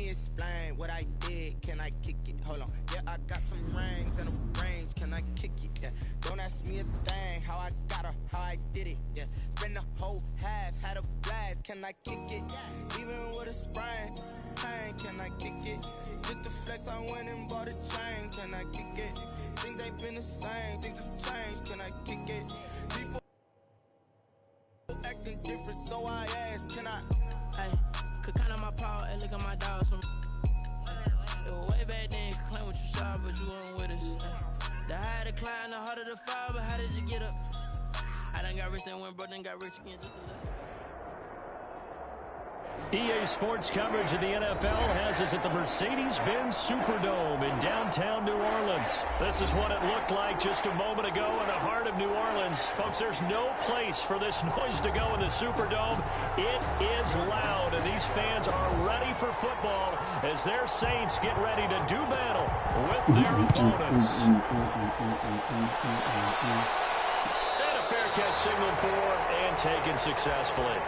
me explain what I did. Can I kick it? Hold on. Yeah, I got some rings and a range. Can I kick it? Yeah. Don't ask me a thing. How I got her, how I did it. Yeah. Spend the whole half, had a blast. Can I kick it? Even with a sprain, pain. Can I kick it? Just to flex, I went and bought a chain. Can I kick it? Things ain't been the same. Things have changed. Can I kick it? People acting different, so I ask, can I? Hey, could count on my power and look at my dogs from. It was way back then, could claim what you saw, but you weren't with us. The higher the climb, the harder the fall, but how did you get up? I done got rich, then went broke, then got rich again, just a little. EA Sports coverage of the NFL has us at the Mercedes-Benz Superdome in downtown New Orleans. This is what it looked like just a moment ago in the heart of New Orleans. Folks, there's no place for this noise to go in the Superdome. It is loud, and these fans are ready for football as their Saints get ready to do battle with their opponents. And a fair catch signaled for and taken successfully.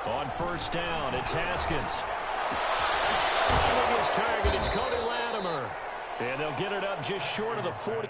On first down, it's Haskins. Finding his target, it's Cody Latimer. And they'll get it up just short of the 40.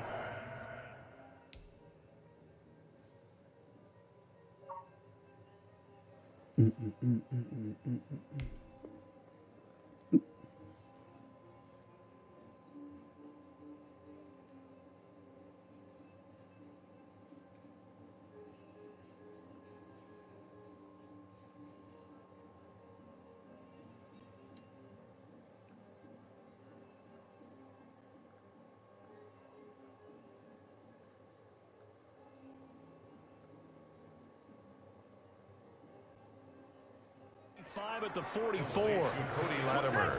Five at the 44. Cody Latimer.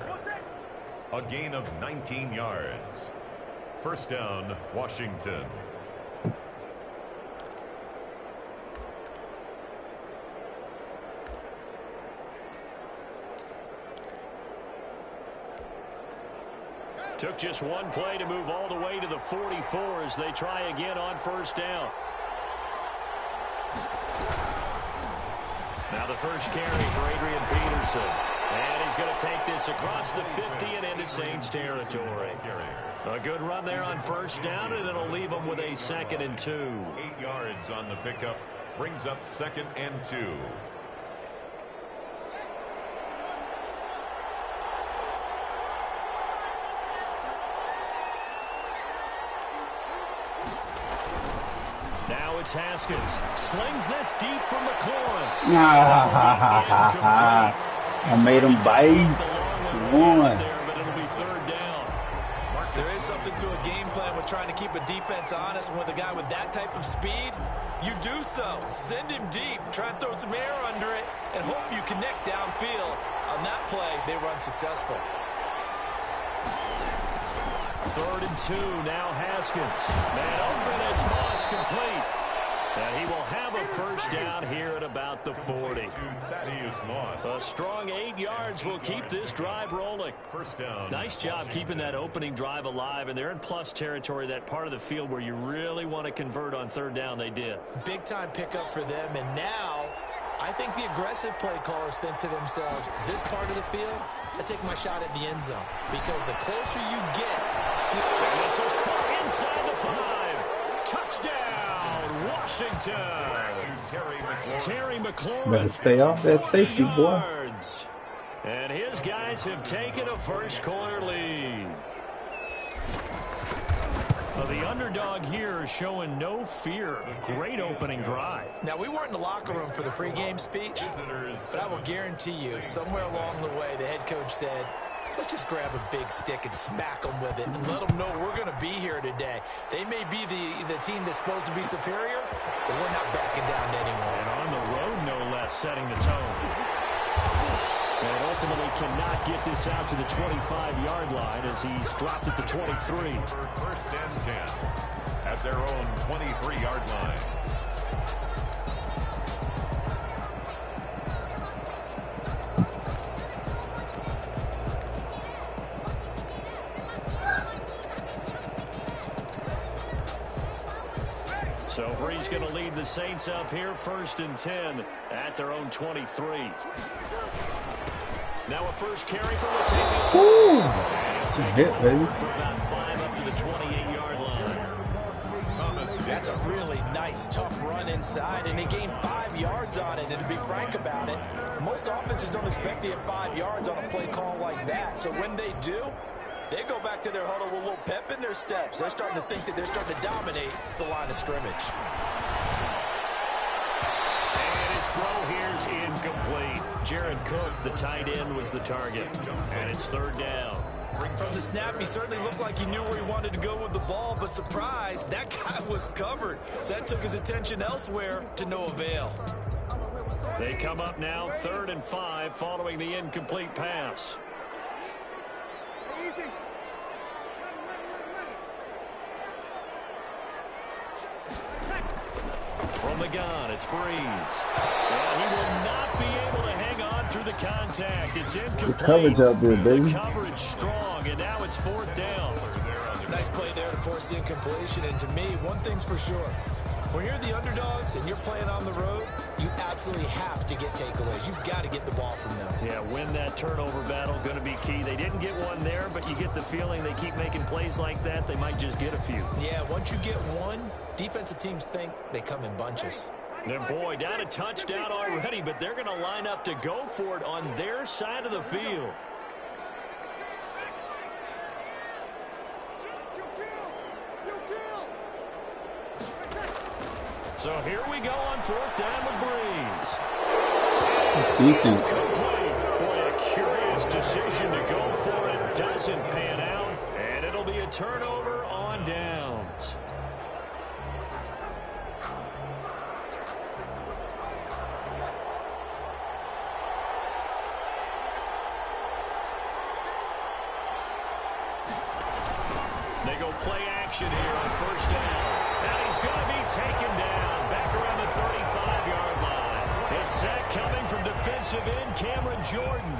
A gain of 19 yards. First down, Washington. Took just one play to move all the way to the 44 as they try again on first down. Now the first carry for Adrian Peterson. And he's going to take this across the 50 and into Saints territory. A good run there on first down, and it'll leave them with a 2nd and 2. 8 yards on the pickup. Brings up 2nd and 2. Now it's Haskins. Slings this deep from McLaurin. I made him bite. One. But it'll be third down. There is something to a game plan with trying to keep a defense honest. And with a guy with that type of speed, you do so. Send him deep. Try and throw some air under it and hope you connect downfield. On that play, they run successful. 3rd and 2, now Haskins. Man open, it's Moss complete. And he will have a first down here at about the 40. A strong 8 yards will keep this drive rolling. First down. Nice job keeping that opening drive alive, and they're in plus territory, that part of the field where you really want to convert on third down. They did. Big-time pickup for them, and now I think the aggressive play callers think to themselves, this part of the field, I take my shot at the end zone. Because the closer you get to... And this is caught inside the 5. Touchdown, Washington. Terry McLaurin. Better stay off that safety, boy. And his guys have taken a first-quarter lead. Well, the underdog here is showing no fear. Great opening drive. Now, we weren't in the locker room for the pregame speech, but I will guarantee you, somewhere along the way, the head coach said, let's just grab a big stick and smack them with it and let them know we're going to be here today. They may be the team that's supposed to be superior, but we're not backing down to anyone. And on the road, no less, setting the tone. And ultimately cannot get this out to the 25-yard line as he's dropped at the 23. First and 10 at their own 23-yard line. So Bree's going to lead the Saints up here, first and 10 at their own 23. Now a first carry from Latavius. And take it forward for about 5 up to the 28-yard line. That's a really nice, tough run inside, and they gained 5 yards on it. And to be frank about it, most offenses don't expect to get 5 yards on a play call like that. So when they do, they go back to their huddle with a little pep in their steps. They're starting to think that they're starting to dominate the line of scrimmage. And his throw here's incomplete. Jared Cook, the tight end, was the target. And it's third down. From the snap, he certainly looked like he knew where he wanted to go with the ball, but surprise, that guy was covered. So that took his attention elsewhere to no avail. They come up now, 3rd and 5, following the incomplete pass. From the gun, it's Breeze. And he will not be able to hang on through the contact. It's incomplete. The coverage out there, baby. The coverage strong, and now it's 4th down. Nice play there to force the incompletion. And to me, one thing's for sure. When you're the underdogs and you're playing on the road, you absolutely have to get takeaways. You've got to get the ball from them. Yeah, win that turnover battle, going to be key. They didn't get one there, but you get the feeling they keep making plays like that, they might just get a few. Yeah, once you get one, defensive teams think they come in bunches. And boy, down a touchdown already, but they're going to line up to go for it on their side of the field. So here we go on 4th down with Breeze. Defense. Boy, a curious decision to go for it. Doesn't pan out, and it'll be a turnover on downs. They go play action here on 1st down. And he's going to be taken down back around the 35-yard line. A sack coming from defensive end Cameron Jordan.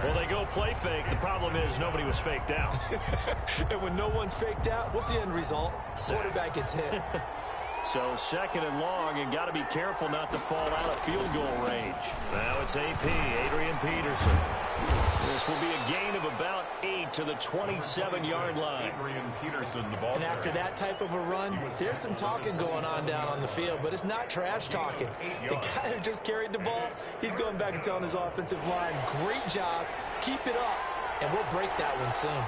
Well, they go play fake. The problem is nobody was faked out. And when no one's faked out, what's the end result? Quarterback gets hit. So 2nd and long, and got to be careful not to fall out of field goal range. Now it's AP, Adrian Peterson. This will be a gain of about 8 to the 27-yard line. Adrian Peterson, the ball. And after that type of a run, there's some talking going on down on the field, but it's not trash talking. The guy who just carried the ball, he's going back and telling his offensive line, great job, keep it up, and we'll break that one soon.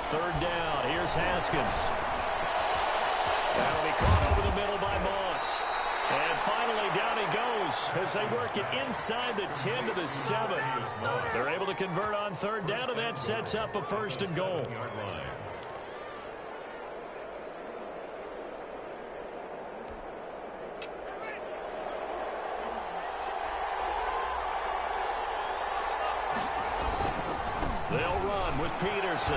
Third down. Here's Haskins. That'll be caught over the middle by Moss. And finally, down he goes as they work it inside the 10 to the 7. They're able to convert on 3rd down, and that sets up a 1st and goal. They'll run with Peterson.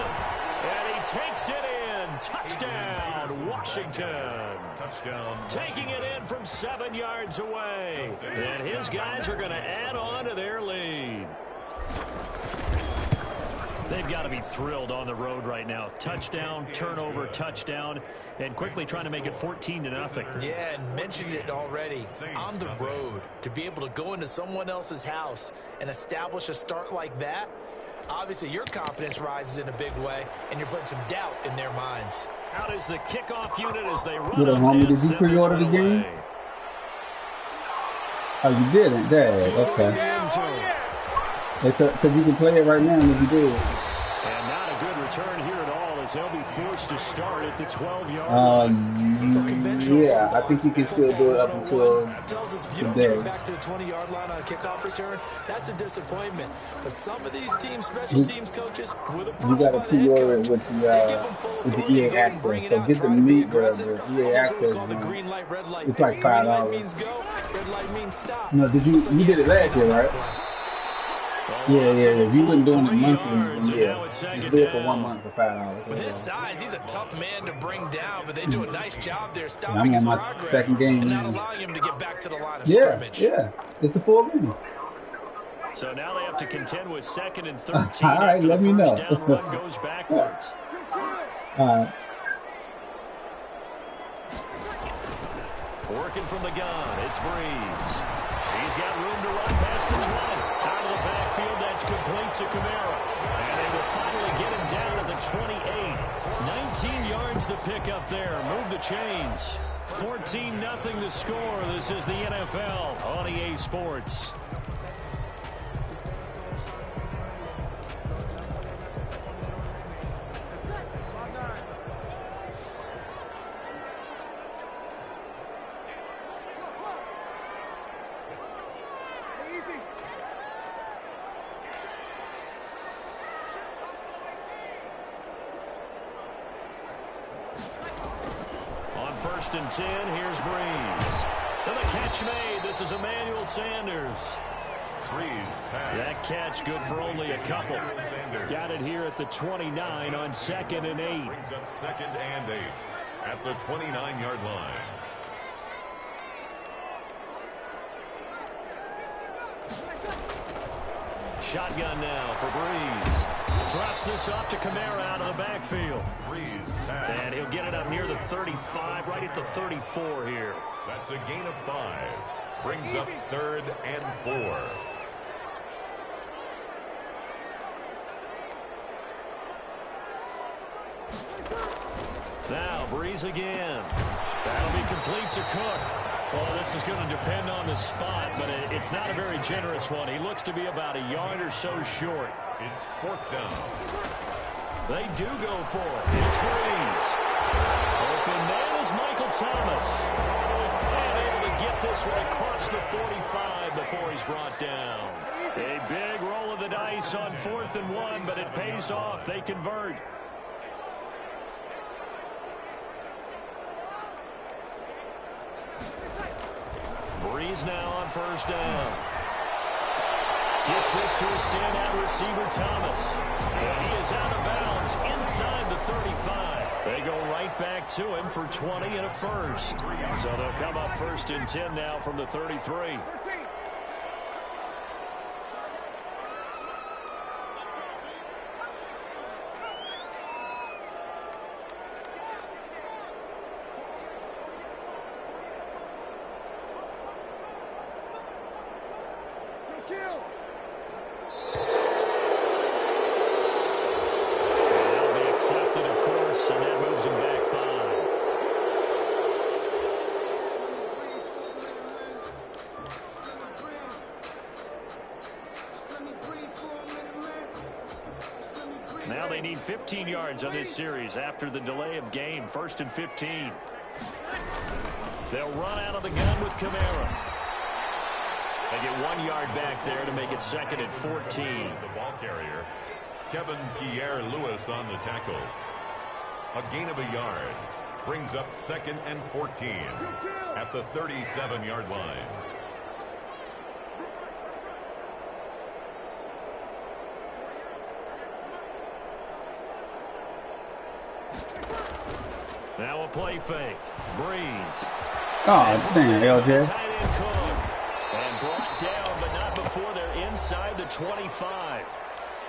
And he takes it in. Touchdown, Washington. Touchdown. Taking it in from 7 yards away. And his guys are going to add on to their lead. They've got to be thrilled on the road right now. Touchdown, turnover, touchdown, and quickly trying to make it 14-0. Yeah, and mentioned it already. On the road, to be able to go into someone else's house and establish a start like that, obviously your confidence rises in a big way, and you're putting some doubt in their minds. Out is the kickoff unit as they run. What up, homie? Did you pre-order the game? Oh, you didn't? Dad, okay. Because you can play it right now if you did. And not a good return here at all as they'll be forced to start at the 12-yard line. Yeah, I think you can still do it up until tells us if you don't today. get back to the 20-yard line on a kickoff return, that's a disappointment. But some of these teams, special teams coaches, with You approval got to by the head pre-order it coach, with they give them full the authority EA to go ahead and bring access. it So out, get try to be the aggressive. EA Almost what we access call the one. green light, red light. It's like Green light $5. means go, red light means stop. No, did you did it last year, right? Yeah. If you've been doing it monthly, then yeah, just do it for 1 month for $5. With his size, he's a tough man to bring down, but they do a nice job there stopping I'm his on my progress second game and not now. allowing him to get back to the line of Yeah, scrimmage. yeah. It's the full game. So now they have to contend with 2nd and 13 All right, after let the me know. first down run goes backwards. Working from the gun, it's Breeze. He's got room to run past the 20. Out of the backfield, that's complete to Kamara. And they will finally get him down at the 28. 19 yards the pick up there. Move the chains. 14-0 the score. This is the NFL on EA Sports. On 1st and 10, here's Breeze. And the catch made. This is Emmanuel Sanders. That catch good for only a couple. Got it here at the 29 on 2nd and 8. Brings up 2nd and 8 at the 29-yard line. Shotgun now for Breeze. Drops this off to Kamara out of the backfield. And he'll get it up near the 35, right at the 34 here. That's a gain of 5. Brings up 3rd and 4. Now Breeze again. That'll be complete to Cook. Well, this is going to depend on the spot, but it's not a very generous one. He looks to be about a yard or so short. It's 4th down. They do go for it. It's Breeze. Open man is Michael Thomas. And able to get this one across the 45 before he's brought down. A big roll of the dice on 4th and 1, but it pays off. They convert. Breeze now on 1st down. Gets this to a standout receiver, Thomas. And he is out of bounds inside the 35. They go right back to him for 20 and a first. So they'll come up 1st and 10 now from the 33. That'll be accepted, of course, and that moves him back 5. Now they need 15 yards on this series after the delay of game. 1st and 15. They'll run out of the gun with Kamara. They get 1 yard back there to make it 2nd and 14. The ball carrier, Kevin Pierre-Louis on the tackle. A gain of a yard. Brings up 2nd and 14 at the 37-yard line. Now a play fake. Breeze. Oh, damn, LJ. Tight end Cook. And brought down, but not before they're inside the 25.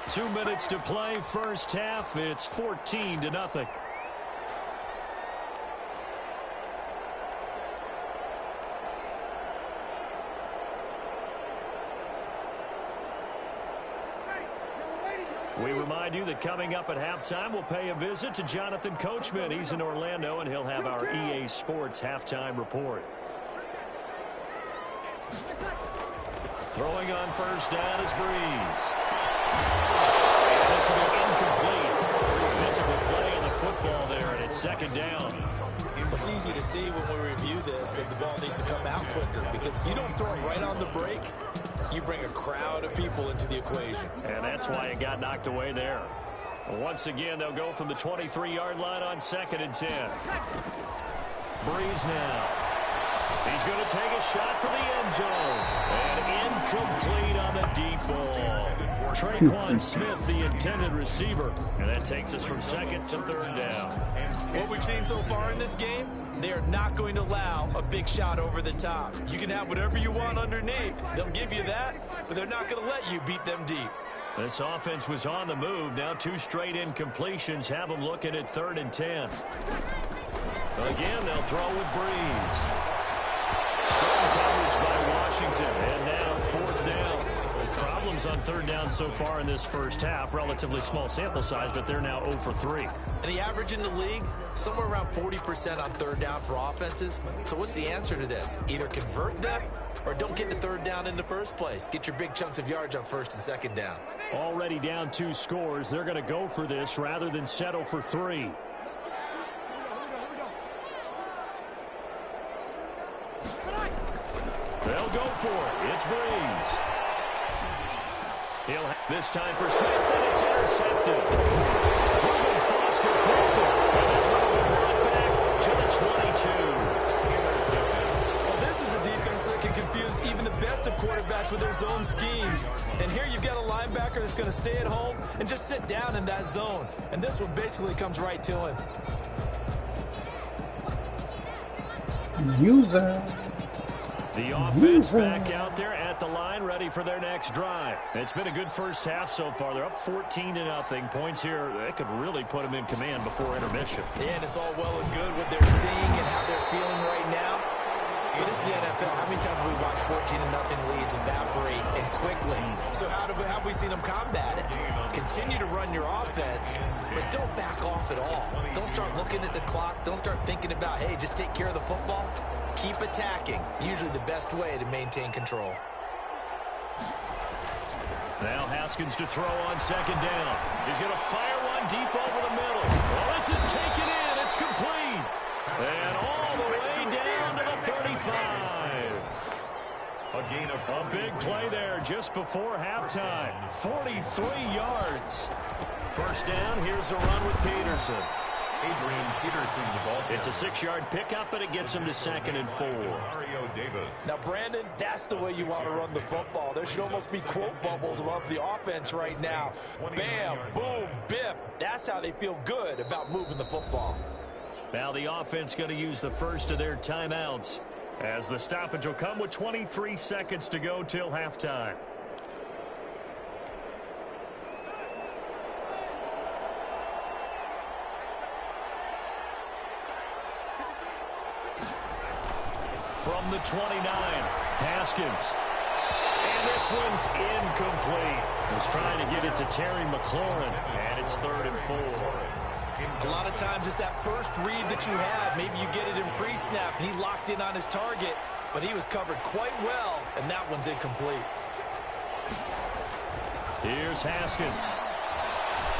2 minutes to play, first half. It's 14-0. We remind you that coming up at halftime, we'll pay a visit to Jonathan Coachman. He's in Orlando, and he'll have our EA Sports halftime report. Throwing on 1st down is Breeze. This will be incomplete. Physical play on the football there, and it's second down. It's easy to see when we review this that the ball needs to come out quicker, because if you don't throw it right on the break, you bring a crowd of people into the equation. And that's why it got knocked away there. Once again, they'll go from the 23-yard line on 2nd and 10. Breeze now. He's going to take a shot for the end zone. And incomplete on the deep ball. Traquan Smith, the intended receiver. And that takes us from 2nd to 3rd down. What we've seen so far in this game, they are not going to allow a big shot over the top. You can have whatever you want underneath. They'll give you that, but they're not going to let you beat them deep. This offense was on the move. Now 2 straight incompletions have them looking at 3rd and 10. Again, they'll throw with Breeze. Strong coverage by Washington. And now 4th down. Problems on 3rd down so far in this first half. Relatively small sample size, but they're now 0 for 3. And the average in the league, somewhere around 40% on 3rd down for offenses. So what's the answer to this? Either convert them or don't get to 3rd down in the first place. Get your big chunks of yards on 1st and 2nd down. Already down 2 scores. They're going to go for this rather than settle for 3. They'll go for it. It's Breeze. This time for Smith, and it's intercepted. Reuben Foster picks it, and this one will be brought back to the 22. Well, this is a defense that can confuse even the best of quarterbacks with their zone schemes. And here you've got a linebacker that's going to stay at home and just sit down in that zone. And this one basically comes right to him. User. The offense back out there at the line, ready for their next drive. It's been a good first half so far. They're up 14-0. Points here, that could really put them in command before intermission. And it's all well and good what they're seeing and how they're feeling right now. But this is the NFL. How many times have we watched 14-0 leads evaporate and quickly? So how have we seen them combat it? Continue to run your offense, but don't back off at all. Don't start looking at the clock. Don't start thinking about, hey, just take care of the football. Keep attacking. Usually the best way to maintain control. Now Haskins to throw on 2nd down. He's going to fire one deep over the middle. Well, this is taken in. It's complete. And all the way down to the 35. A big play there just before halftime. 43 yards. First down, here's a run with Peterson. Adrian Peterson, the ball. It's a 6-yard pickup, but it gets him to 2nd and 4. Mario Davis. Now, Brandon, that's the way you want to run the football. There should almost be quote bubbles above the offense right now. Bam, boom, biff. That's how they feel good about moving the football. Now the offense going to use the first of their timeouts, as the stoppage will come with 23 seconds to go till halftime. From the 29, Haskins. And this one's incomplete. Was trying to get it to Terry McLaurin, and it's 3rd and 4. A lot of times it's that first read that you have. Maybe you get it in pre-snap, and he locked in on his target, but he was covered quite well, and that one's incomplete. Here's Haskins.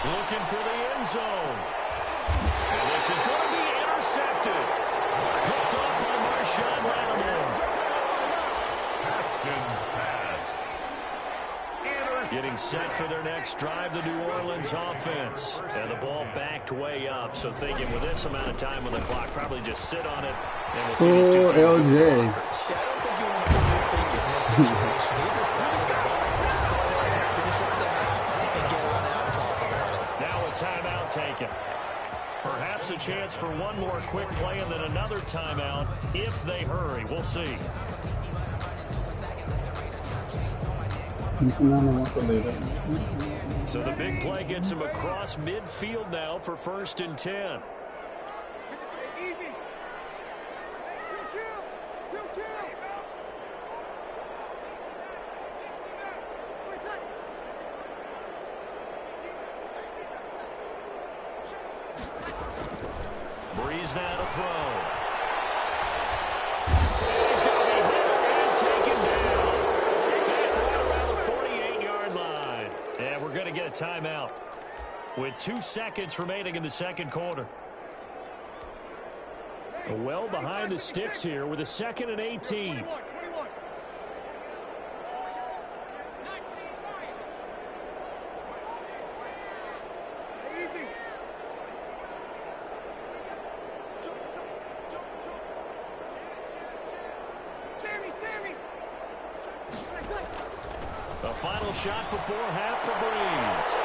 Looking for the end zone. And this is going to be intercepted. Picked up by Marshawn Lattimore. Haskins pass. Getting set for their next drive, the New Orleans offense. And the ball backed way up, so thinking with this amount of time on the clock, probably just sit on it, and we'll see these two teams. LJ. Yeah, I don't think you want to overthink it in this situation. Either side of the ball. Just go ahead and finish up the half and get on out and talk about it. Now a timeout taken. Perhaps a chance for one more quick play and then another timeout if they hurry. We'll see. So the big play gets him across midfield now for 1st and 10. Breeze now to throw. He's going to be hit and taken down. Back right around the 48-yard line. And we're going to get a timeout. with 2 seconds remaining in the second quarter. Well behind the sticks here with a 2nd and 18. The final shot before half for Breeze.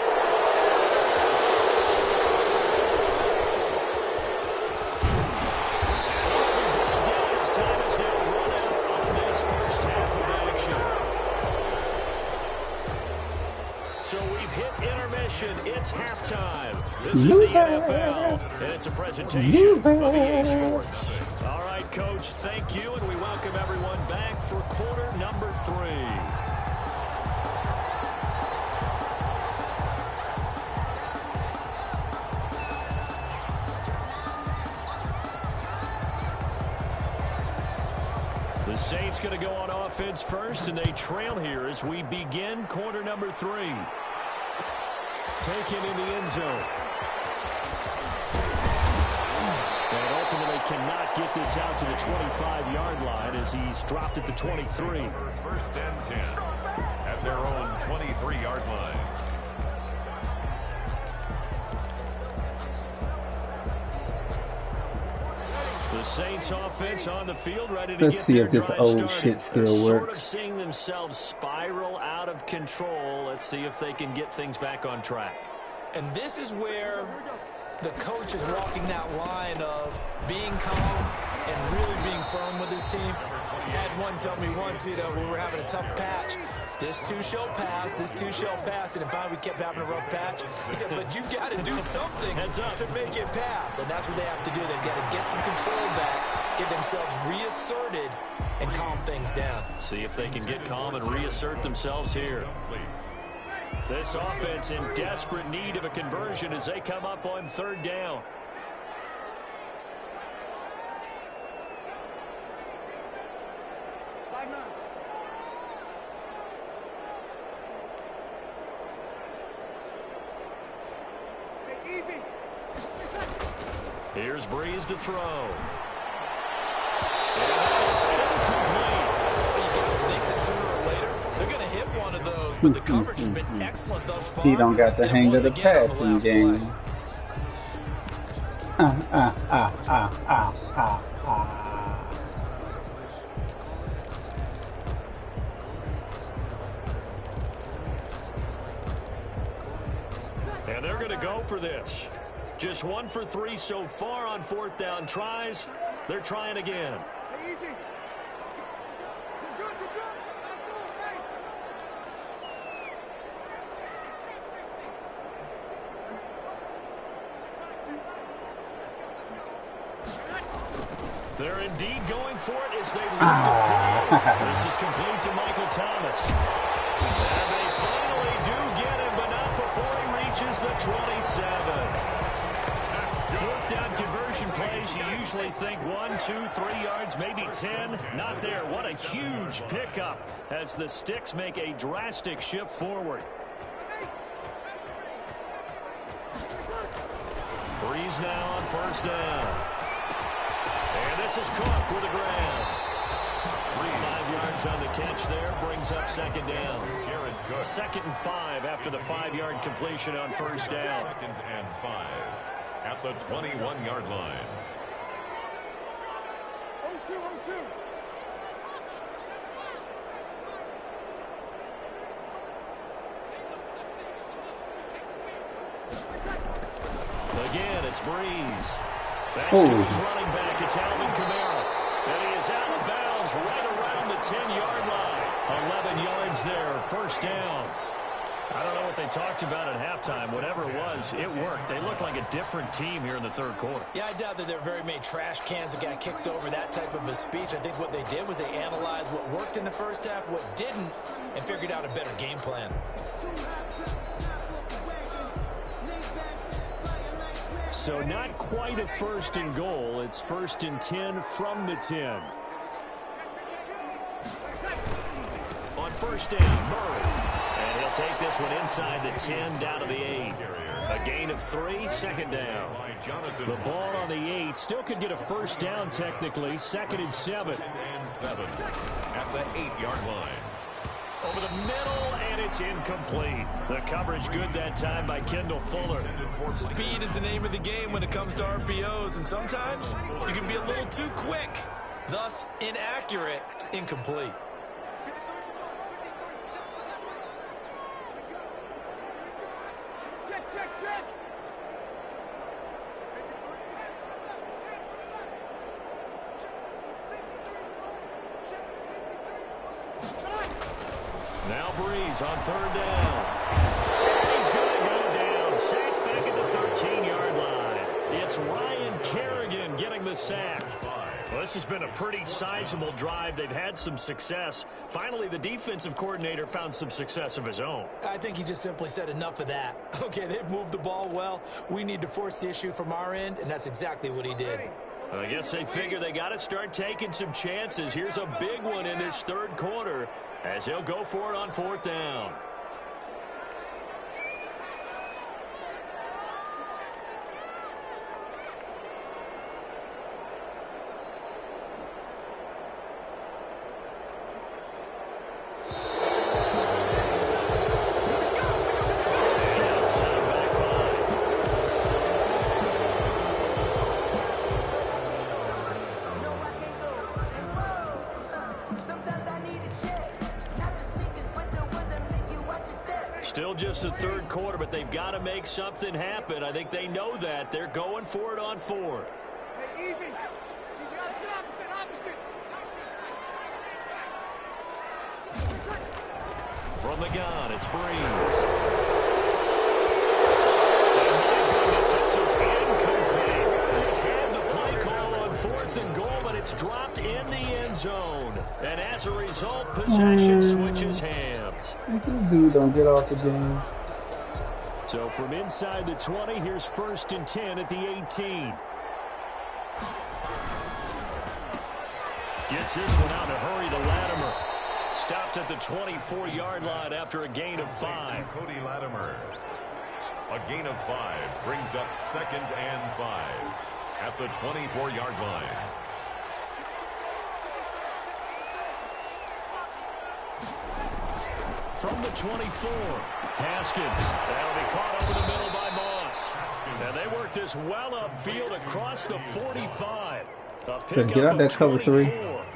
His time is now run out on this first half of action. So we've hit intermission. It's halftime. This is the NFL, and it's a presentation of EA Sports. All right, Coach, thank you, and we welcome everyone back for quarter number 3. The Saints going to go on offense first, and they trail here as we begin quarter number 3. Taken in the end zone. And ultimately cannot get this out to the 25-yard line as he's dropped at the 23. First and 10 at their own 23-yard line. The Saints offense on the field, ready to Let's get see their if this drive old started. shit still They're works. sort of seeing themselves spiral out of control. Let's see if they can get things back on track. And this is where the coach is walking that line of being calm and really being firm with his team. I had one tell me once, you know, when we were having a tough patch, this too shall pass, this too shall pass, and finally we kept having a rough patch. He said, but you've got to do something to make it pass, and that's what they have to do. They've got to get some control back, get themselves reasserted, and calm things down. See if they can get calm and reassert themselves here. This offense in desperate need of a conversion as they come up on 3rd down. Here's Breeze to throw. And that is incomplete. You got to think that sooner or later they're going to hit one of those, but the coverage has been excellent thus far. He don't got the hang of the passing game. And they're going to go for this. Just 1 for 3 so far on 4th down tries. They're trying again. They're indeed going for it as they look to throw. This is complete to Michael Thomas. And they finally do get him, but not before he reaches the 27. 4th down conversion plays, you usually think 1, 2, 3 yards, maybe 10. Not there. What a huge pickup as the Sticks make a drastic shift forward. Breeze now on 1st down. And this is Cook with a grab. 5 yards on the catch there, brings up 2nd down. 2nd and 5 after the 5-yard completion on 1st down. 2nd and 5 at the 21-yard line. Again, it's Breeze. That's to his running back. It's Alvin Kamara. And he is out of bounds right around the 10-yard line. 11 yards there, 1st down. I don't know what they talked about at halftime. Whatever it was, it worked. They look like a different team here in the 3rd quarter. Yeah, I doubt that there are very many trash cans that got kicked over, that type of a speech. I think what they did was they analyzed what worked in the first half, what didn't, and figured out a better game plan. So not quite a 1st and goal. It's 1st and 10 from the 10. On 1st down, Murray. And he'll take this one inside the 10, down to the 8. A gain of 3, second down. The ball on the 8 still could get a first down technically. 2nd and 7. At the 8-yard line. Over the middle, and it's incomplete. The coverage good that time by Kendall Fuller. Speed is the name of the game when it comes to RPOs, and sometimes you can be a little too quick. Thus, inaccurate, incomplete. Now Breeze on 3rd down. He's going to go down. Sacked back at the 13-yard line. It's Ryan Kerrigan getting the sack. Well, this has been a pretty sizable drive. They've had some success. Finally, the defensive coordinator found some success of his own. I think he just simply said enough of that. Okay, they've moved the ball well. We need to force the issue from our end, and that's exactly what he did. I guess they figure they got to start taking some chances. Here's a big one in this 3rd quarter as he'll go for it on 4th down. Still just the 3rd quarter, but they've got to make something happen. I think they know that. They're going for it on 4th. From the gun, it's Breeze. And my goodness, this is incomplete. They had the play call on 4th and goal, but it's dropped in the end zone. And as a result, possession switches hands. This dude don't get off the game. So from inside the 20, here's 1st and 10 at the 18. Gets this one out to hurry to Latimer. Stopped at the 24-yard line after a gain of 5. Cody Latimer. A gain of 5 brings up 2nd and 5 at the 24-yard line. From the 24, Haskins. That'll be caught over the middle by Moss. And they work this well upfield across the 45. Get out that cover 3.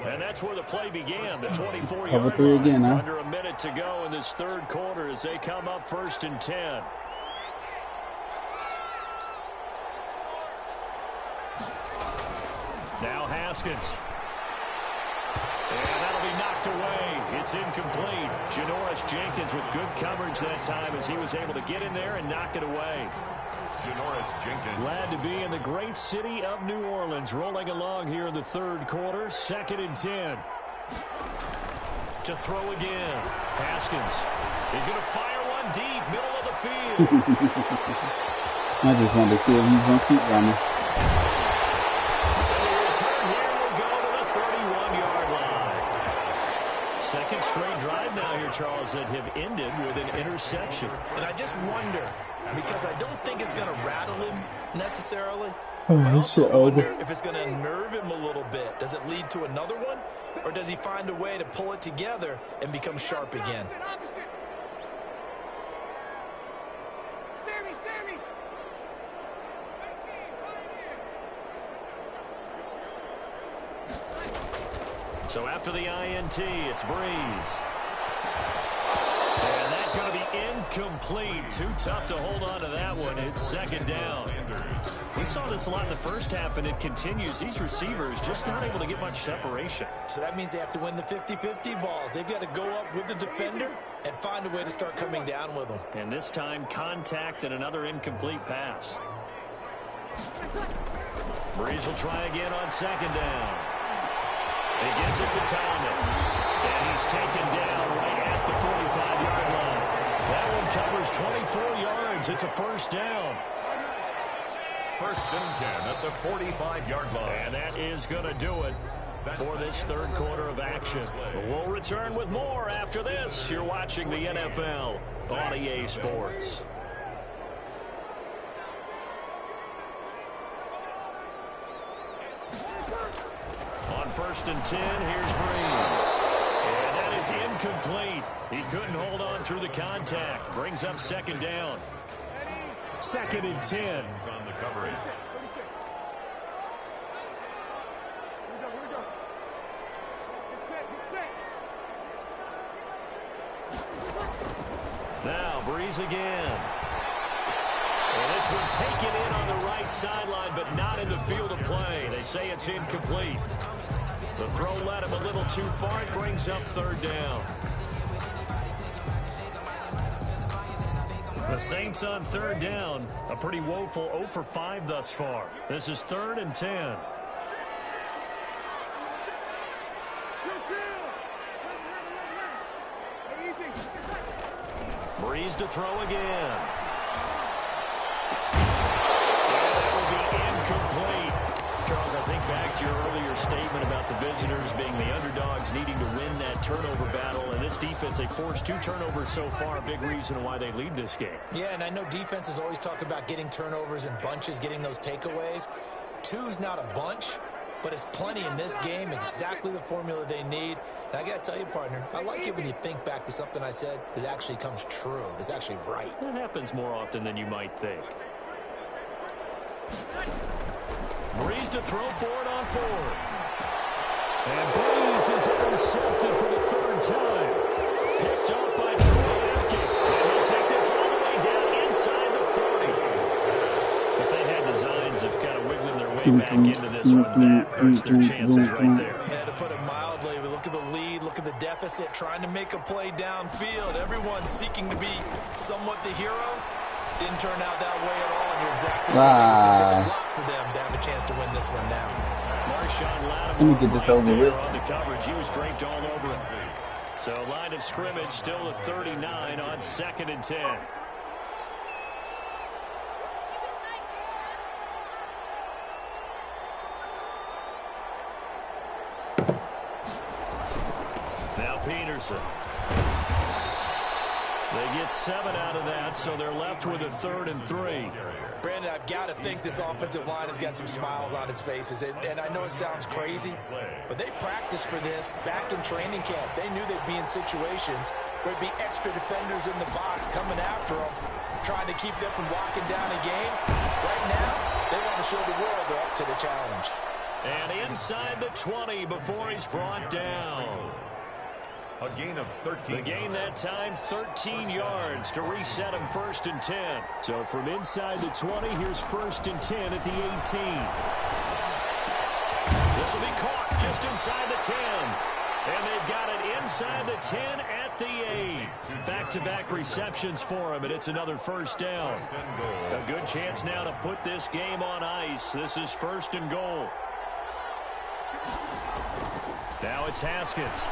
And that's where the play began, the 24-yard cover 3 again, huh? Under a minute to go in this 3rd quarter as they come up 1st and 10. Now Haskins. And that'll be knocked away. It's incomplete. Janoris Jenkins with good coverage that time as he was able to get in there and knock it away. Janoris Jenkins. Glad to be in the great city of New Orleans, rolling along here in the 3rd quarter. 2nd and 10. To throw again. Haskins. He's going to fire one deep, middle of the field. I just wanted to see if he's going to keep running. And the return here will go to the 31-yard line. 2nd straight drive now here, Charles, that have ended with an interception. And I just wonder, because I don't think it's going to rattle him necessarily. Oh, I also wonder over. if it's going to unnerve him a little bit. Does it lead to another one? Or does he find a way to pull it together and become sharp again? So after the INT, it's Breeze. And that's going to be incomplete. Too tough to hold on to that one. It's 2nd down. We saw this a lot in the first half, and it continues. These receivers just not able to get much separation. So that means they have to win the 50-50 balls. They've got to go up with the defender and find a way to start coming down with them. And this time, contact and another incomplete pass. Breeze will try again on 2nd down. He gets it to Thomas. And he's taken down right at the 45-yard line. That one covers 24 yards. It's a 1st down. 1st and 10 at the 45-yard line. And that is going to do it. for this third quarter of action. We'll return with more after this. You're watching the NFL on EA Sports. On 1st and 10, here's Breeze. And that is incomplete. He couldn't hold on through the contact. Brings up 2nd down. 2nd and 10. On the coverage. Now Breeze again. And this one taken in on the right sideline, but not in the field of play. They say it's incomplete. The throw led him a little too far. It brings up 3rd down. The Saints on 3rd down. A pretty woeful 0 for 5 thus far. This is 3rd and 10. Breeze to throw again. And that will be incomplete. Charles, I think back to your earlier statement about the visitors being the underdogs needing to win that turnover battle. And this defense, they forced 2 turnovers so far, a big reason why they lead this game. Yeah, and I know defenses always talk about getting turnovers in bunches, getting those takeaways. 2's not a bunch, but it's plenty in this game, exactly the formula they need. And I got to tell you, partner, I like it when you think back to something I said that actually comes true, that's actually right. That happens more often than you might think. Breeze to throw for it on 4th. And Breeze is intercepted for the 3rd time. Picked up by Troy Apke. And he'll take this all the way down inside the 40. If they had designs of kind of wiggling their way back into this one, that hurts their chances right there. Yeah, to put it mildly, we look at the lead, look at the deficit, trying to make a play downfield. Everyone seeking to be somewhat the hero. Didn't turn out that way at all, and you're exactly right. It's going to take a lot for them to have a chance to win this one now. Marshawn Lattimore Let me get this over with. on the coverage. He was draped all over him. So line of scrimmage still the 39 on 2nd and 10. Now Peterson. They get 7 out of that, so they're left with a 3rd and 3. Brandon, I've got to think this offensive line has got some smiles on its faces. And I know it sounds crazy, but they practiced for this back in training camp. They knew they'd be in situations where there'd be extra defenders in the box coming after them, trying to keep them from locking down a game. Right now, they want to show the world they're up to the challenge. And inside the 20 before he's brought down. A gain of 13. The gain that time, 13 yards to reset him 1st and 10. So from inside the 20, here's 1st and 10 at the 18. This will be caught just inside the 10. And they've got it inside the 10 at the 8. Back-to-back receptions for him, and it's another 1st down. A good chance now to put this game on ice. This is 1st and goal. Now it's Haskins.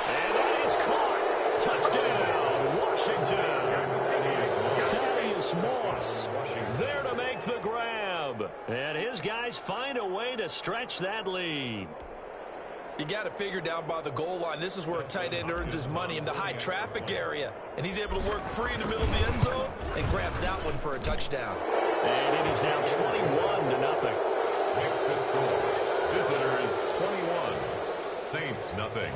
And that is caught. Touchdown, Washington. Thaddeus Moss there to make the grab. And his guys find a way to stretch that lead. You got to figure down by the goal line. This is where a tight end earns his money, in the high traffic area. And he's able to work free in the middle of the end zone and grabs that one for a touchdown. And it is now 21-0. Next to score. Visitors 21. Saints nothing.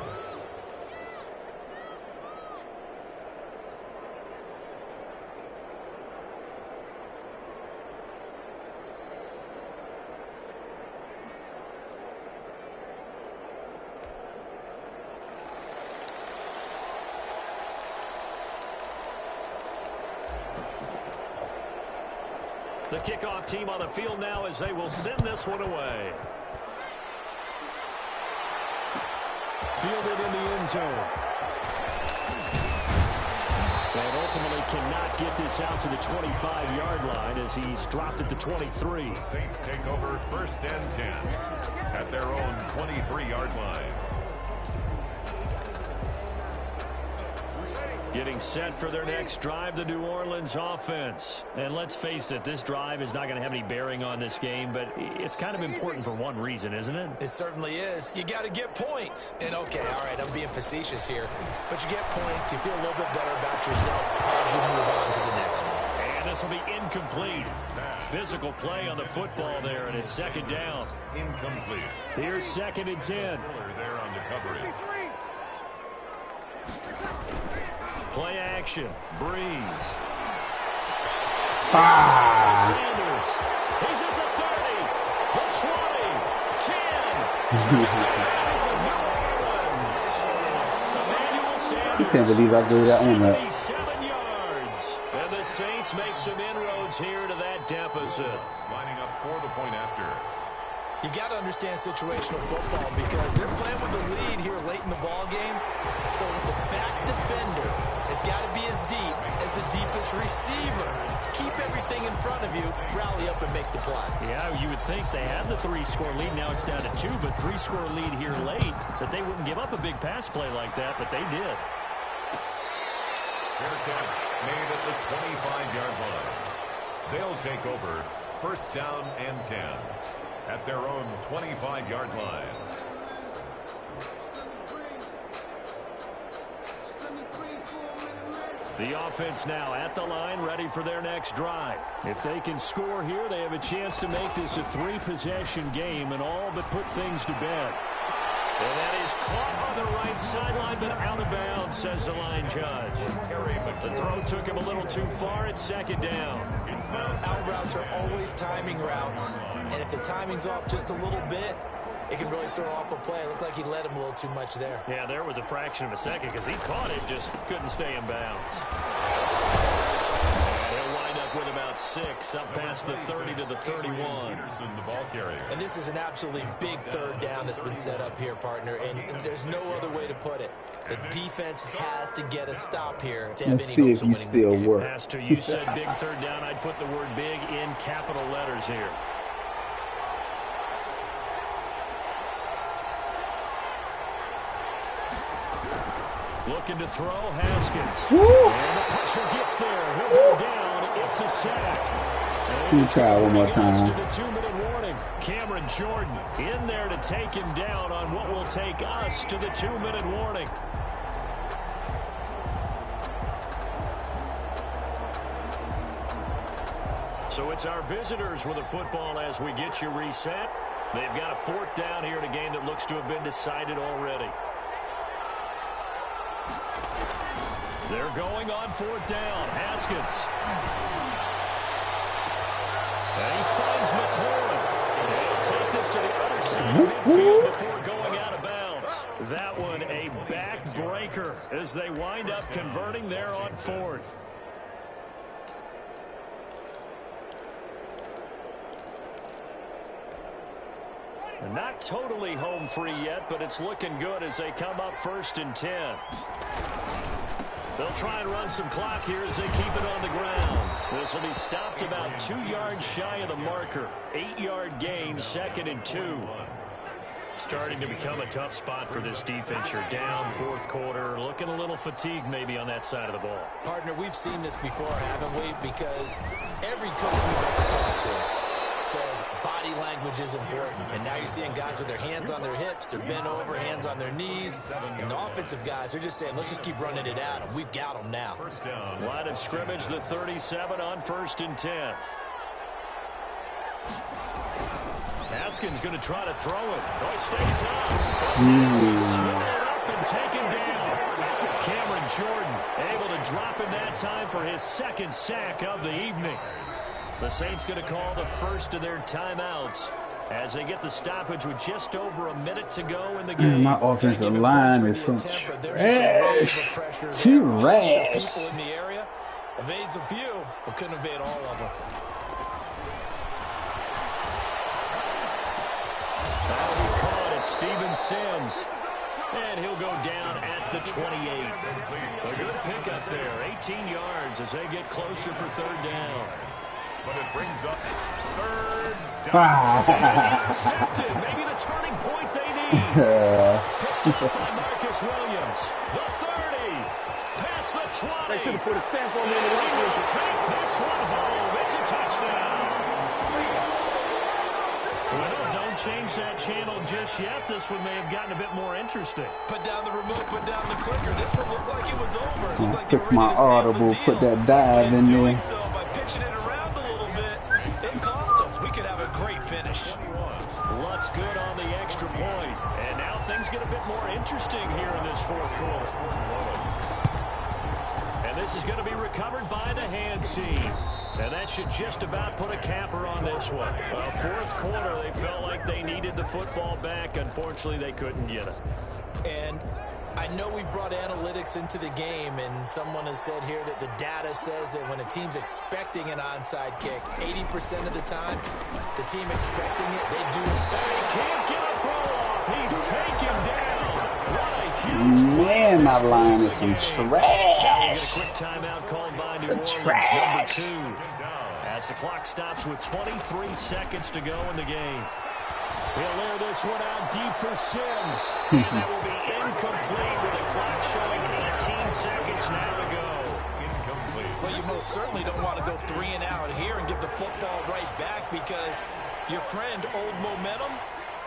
The kickoff team on the field now as they will send this one away. Fielded in the end zone. And ultimately cannot get this out to the 25-yard line as he's dropped at the 23. Saints take over 1st and 10 at their own 23-yard line. Getting set for their next drive, the New Orleans offense. And let's face it, this drive is not going to have any bearing on this game, but it's kind of important for one reason, isn't it? It certainly is. You got to get points. And, okay, all right, I'm being facetious here, but you get points, you feel a little bit better about yourself as you move on to the next one. And this will be incomplete. Physical play on the football there, and it's second down. Incomplete. Here's 2nd and 10. There on the coverage. Play action. Breeze. Ah. Sanders. He's at the 30, the 20, 10. Emmanuel Sanders. You can't believe I gave that one up. 77 yards. And the Saints make some inroads here to that deficit. Lining up for the point after. You got to understand situational football because they're playing with the lead here late in the ball game. So the back defender has got to be as deep as the deepest receiver. Keep everything in front of you, rally up and make the play. Yeah, you would think they had the 3-score lead. Now it's down to 2, but 3-score lead here late, that they wouldn't give up a big pass play like that, but they did. Fair catch made at the 25-yard line. They'll take over 1st down and 10 at their own 25-yard line. The offense now at the line, ready for their next drive. If they can score here, they have a chance to make this a 3-possession game and all but put things to bed. And that is caught on the right sideline, but out of bounds, says the line judge. The throw took him a little too far. It's 2nd down. Out routes are always timing routes, and if the timing's off just a little bit, it can really throw off a play. It looked like he led him a little too much there. Yeah, there was a fraction of a second because he caught it, just couldn't stay in bounds. He'll wind up with about 6, up past the 30 to the 31. And this is an absolutely big 3rd down that's been set up here, partner, and there's no other way to put it. The defense has to get a stop here if they have any hopes of winning this game. Pastor, you said big 3rd down. I'd put the word big in capital letters here. Looking to throw, Haskins. Woo! And the pressure gets there. He'll go down. It's a sack. He tried one more time. To the 2-minute warning. Cameron Jordan in there to take him down on what will take us to the 2-minute warning. So it's our visitors with the football as we get you reset. They've got a 4th down here in a game that looks to have been decided already. They're going on 4th down. Haskins. And he finds McLaurin. They'll take this to the other side of midfield before going out of bounds. That one a backbreaker as they wind up converting there on 4th. And not totally home free yet, but it's looking good as they come up 1st and 10. They'll try and run some clock here as they keep it on the ground. This will be stopped about 2 yards shy of the marker. 8-yard gain, 2nd and 2. Starting to become a tough spot for this defense. You're down 4th quarter, looking a little fatigued maybe on that side of the ball. Partner, we've seen this before, haven't we? Because every coach we've ever talked to says body language is important. And now you're seeing guys with their hands on their hips, they're bent over, hands on their knees. And the offensive guys are just saying, let's just keep running it at them. We've got them now. Line of scrimmage, the 37 on 1st and 10. Haskins going to try to throw it. Oh, he stays up. Swallowed up and taken down. Cameron Jordan able to drop in that time for his 2nd sack of the evening. The Saints going to call the 1st of their timeouts as they get the stoppage with just over a minute to go in the game. My offensive line is some trash. People in the area evades a few, but couldn't evade all of them. He caught it, Steven Sims. And he'll go down at the 28. A good pickup there, 18 yards as they get closer for 3rd down. But it brings up 3rd down. Intercepted. Maybe the turning point they need. Picked up by Marcus Williams. The 30. Past the 20. They should have put a stamp on me in the locker room. Take this one home. It's a touchdown. Well, don't change that channel just yet. This one may have gotten a bit more interesting. Put down the remote, put down the clicker. This one looked like it was over. It looked like Fix my audible, put that dive in there. Doing so by pitching it around a little bit, it cost them. We could have a great finish. Lutz good on the extra point. And now things get a bit more interesting here in this fourth quarter. And this is going to be recovered by the hands team. And that should just about put a capper on this one. Well, fourth quarter, they felt like they needed the football back. Unfortunately, they couldn't get it. And I know we brought analytics into the game, and someone has said here that the data says that when a team's expecting an onside kick, 80% of the time, the team expecting it, they do it. He can't get a throw off. He's taken down. What a huge man, that line is some trash. Now we get a quick timeout called by New Orleans, number 2. As the clock stops with 23 seconds to go in the game. He'll layer this one out deep for Sims. And that will be incomplete with the clock showing 18 seconds now to go. Incomplete. Well, you most certainly don't want to go 3 and out here and give the football right back because your friend, Old Momentum,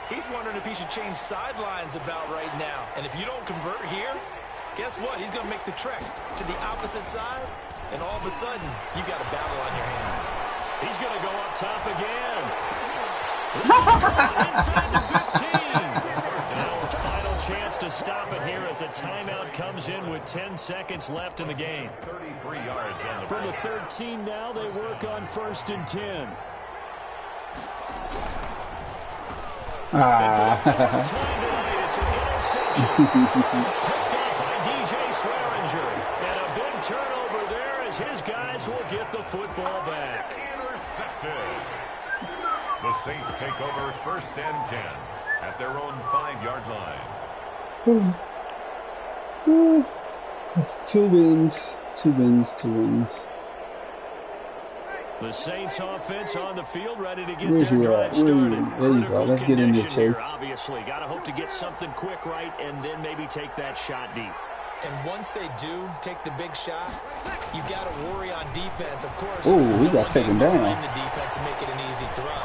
he's wondering if he should change sidelines about right now. And if you don't convert here, guess what? He's going to make the trek to the opposite side. And all of a sudden, you've got a battle on your hands. He's going to go up top again. Inside the 15. Now a final chance to stop it here as a timeout comes in with 10 seconds left in the game. 33 yards on the From the 13 now, they work on 1st and 10. And for the third time tonight, it's an interception. Picked up by DJ Swearinger. And a big turnover there as his guys will get the football back. Intercepted. The Saints take over 1st and 10 at their own 5-yard line. 2 wins, 2 wins, 2 wins. The Saints offense on the field ready to get Where's their drive started. There you go. Let's get into Chase. Obviously, got to hope to get something quick right and then maybe take that shot deep. And once they do take the big shot, you got to worry on defense. Of course, we got taken down. The defense and make it an easy throw.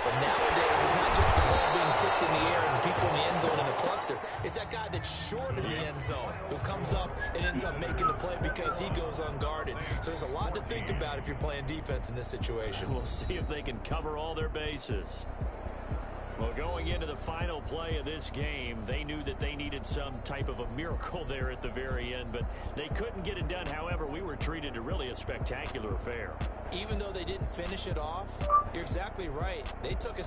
But nowadays, it's not just the ball being tipped in the air and people in the end zone in a cluster. It's that guy that's short in the end zone who comes up and ends up making the play because he goes unguarded. So there's a lot to think about if you're playing defense in this situation. We'll see if they can cover all their bases. Well, going into the final play of this game, they knew that they needed some type of a miracle there at the very end, but they couldn't get it done. However, we were treated to really a spectacular affair. Even though they didn't finish it off, you're exactly right. They took a